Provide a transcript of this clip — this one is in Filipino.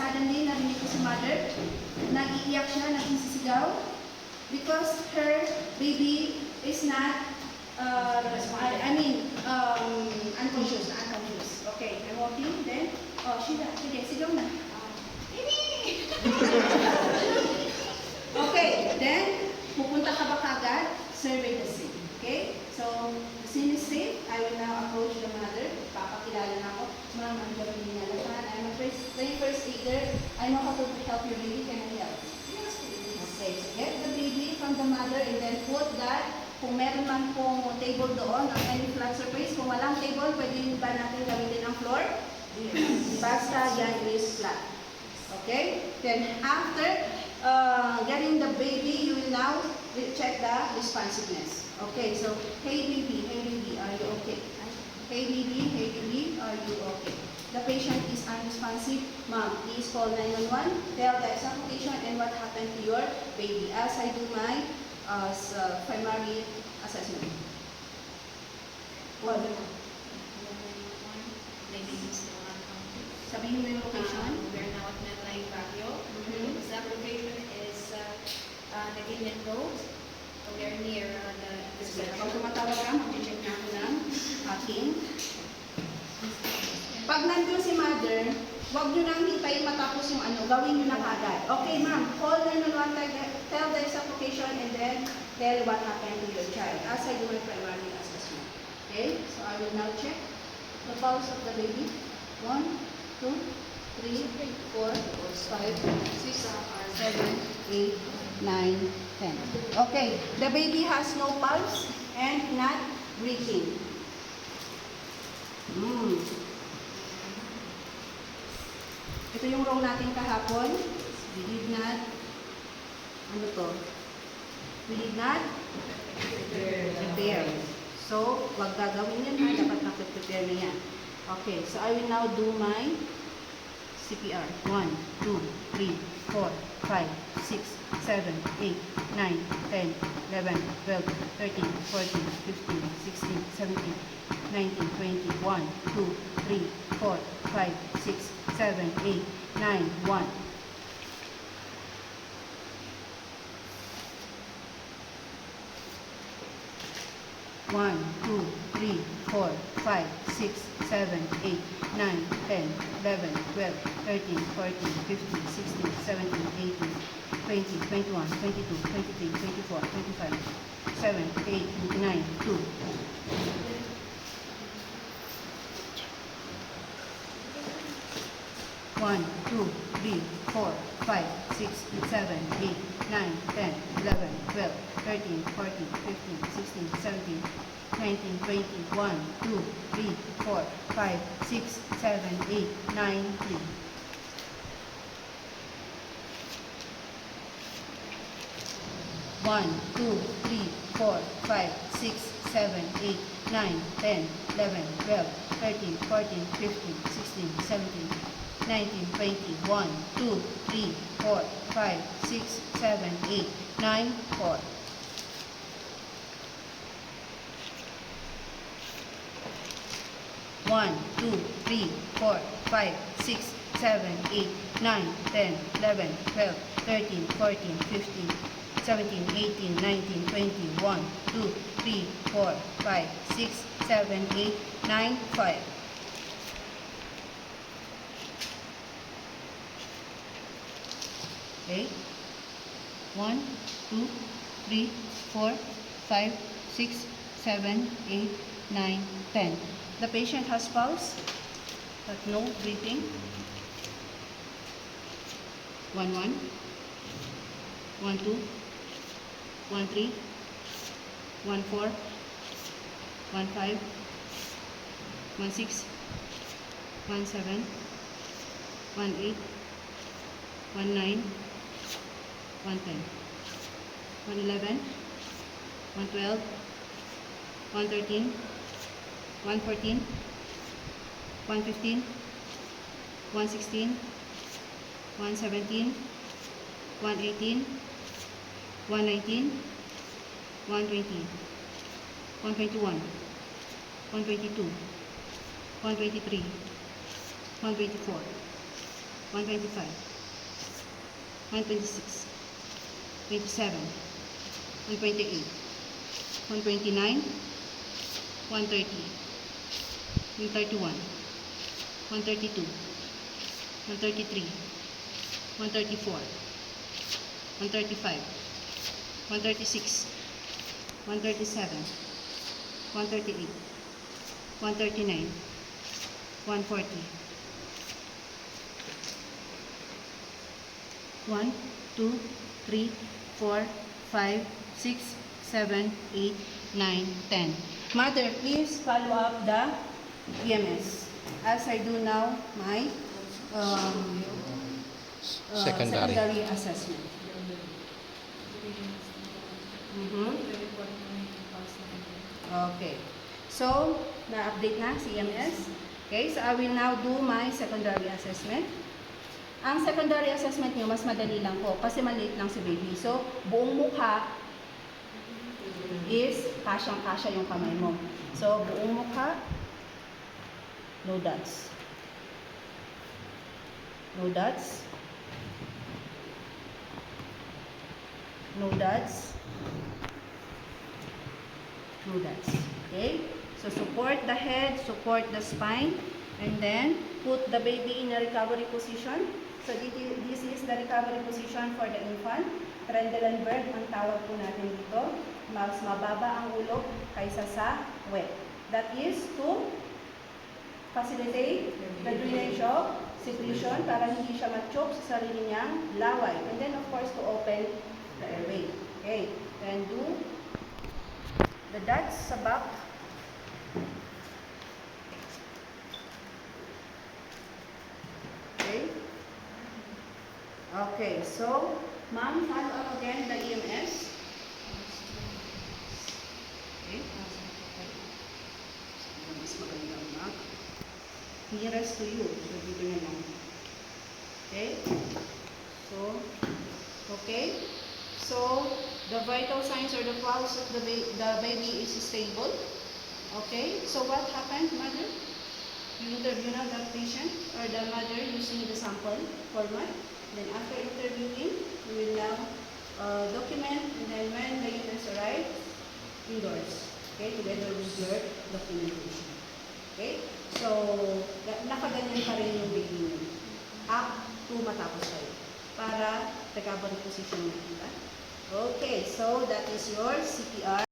suddenly, narinig ko si mother, nag-iiyak siya, nagsisigaw, because her baby is not, unconscious, Okay, I'm walking, then, Sheila, sige, sigaw na. Baby! Okay, then, pupunta ka ba kagad? Survey the scene. Okay? So, the scene is safe. I will now approach the mother. Papakilala na ako. Ma'am, I'm Jocelyn Alapan. I'm a trained first aider. I know how to help your baby. Can I help? Yes, please. Okay, so get the baby from the mother and then put that. Kung meron man pong table doon or any flat surface, kung walang table, pwede ba natin gamitin ang floor? Yes. Basta yan is flat. Okay? Then after getting the baby, you will now check the responsiveness. Okay, so, hey baby, are you okay? Hey baby, are you okay? The patient is unresponsive. Mom, please call 911, tell the suffocation and what happened to your baby as I do my primary assessment. What? Sabihin mo yung location. We're now at Medline Baguio. The location is Naginian Road. We are near the Kapag reception. tumatawag ka, mag-check na ako ng aking. Pag nandun si mother, huwag nyo nang hintayin matapos yung ano, gawin nyo na kagad. Okay, ma'am, call 911, tell the exact location, and then tell what happened to your child as I do my primary assessment. Okay, so I will now check the pulse of the baby. 1, 2, 3, 4, 5, 6, 7, 8, 9, 10. Okay, the baby has no pulse and not breathing. Ito yung row natin kahapon. We did not, ano to? We did not prepare. So, wag gagawin yan ha. Dapat nakapprepare na yan. Okay, so I will now do my CPR. 1, 2, 3, 4, 5, 6, 7, 8, 9, 10, 11, 12, 13, 14, 15, 16, 17, 19, 20, 1, 2, 3, 4, 5, 6, 7, 8, 9, 1. One, two, three, four, five, six, seven, 8, 9, 10, 11, 12, 13, 14, 15, 16, 17, 18, 20, 21, 22, 23, 24, 25, 7, 8, 9, 2. 1, 2, 3, 4, 5, 6, 7, 8, 9, 10, 11, 12, 13, 14, 15, 16, 17, 19, 20, 1, 2, 3, 4, 5, 6, 7, 8, 9, 3. 1, 2, 3, 4, 5, 6, 7, 8, 9, 10, 11, 12, 13, 14, 15, 16, 17, 19, 20, 1, 2, 3, 4, 5, 6, 7, 8, 9, 4. 1, 2, 3, 4, 5, 6, 7, 8, 9, 10, 11, 12, 13, 14, 15, 17, 18, 19, 20, 1, 2, 3, 4, 5, 6, 7, 8, 9, 5. Okay? 1, 2, 3, 4, 5, 6, 7, 8, 9, 10. The patient has pulse, but no breathing. 1, 1, 1, 2, 1, 3, 1, 4, 1, 5, 1, 6, 1, 7, 1, 8, 1, 9, 1, 10, 1, 11, 1, 12, 1, 13, 1, 14, 1, 15, 1, 16, 1, 17, 1, 18, 1, 19, 1, 20, 1, 21, 1, 22, 1, 23, 1, 24, 125, 126, 27, 128, 129, 130, 131, 132, 133, 134, 135, 136, 137, 138, 139, 140, 1, 2, 3, 4, 5, 6, 7, 8, 9, 10. Mother, please follow up the EMS as I do now my secondary assessment. Mhm. Okay. So, na-update na si EMS. Okay, so I will now do my secondary assessment. Ang secondary assessment nyo, mas madali lang po kasi maliit lang si baby. So, buong mukha is kasyang-kasya yung kamay mo. So, buong mukha, no dots. No dots. No dots. No dots. Okay? So, support the head, support the spine, and then put the baby in a recovery position. So, this is the recovery position for the infant. Trendelenburg ang tawag po natin dito. Mas mababa ang ulo kaysa sa wet. That is to facilitate the drainage of secretion para hindi siya ma-choke sa sarili niyang laway. And then, of course, to open the airway. Okay. And do the dots sa back. Okay. Okay, so, ma'am, follow up again the EMS. Okay. Mas magandang map. Nearest to you. So, dito na lang. Okay. Okay. So, the vital signs or the pulse of the baby is stable. Okay. So, what happened, mother? You interview now the patient or the mother using the sample format. Then after interviewing, we will now document, and then when the units arrive, endorse. Okay, together with your documentation. Okay, so nakaganyan pa rin yung baby niyo up to matapos kayo para recovery position niya. Okay, so that is your CPR.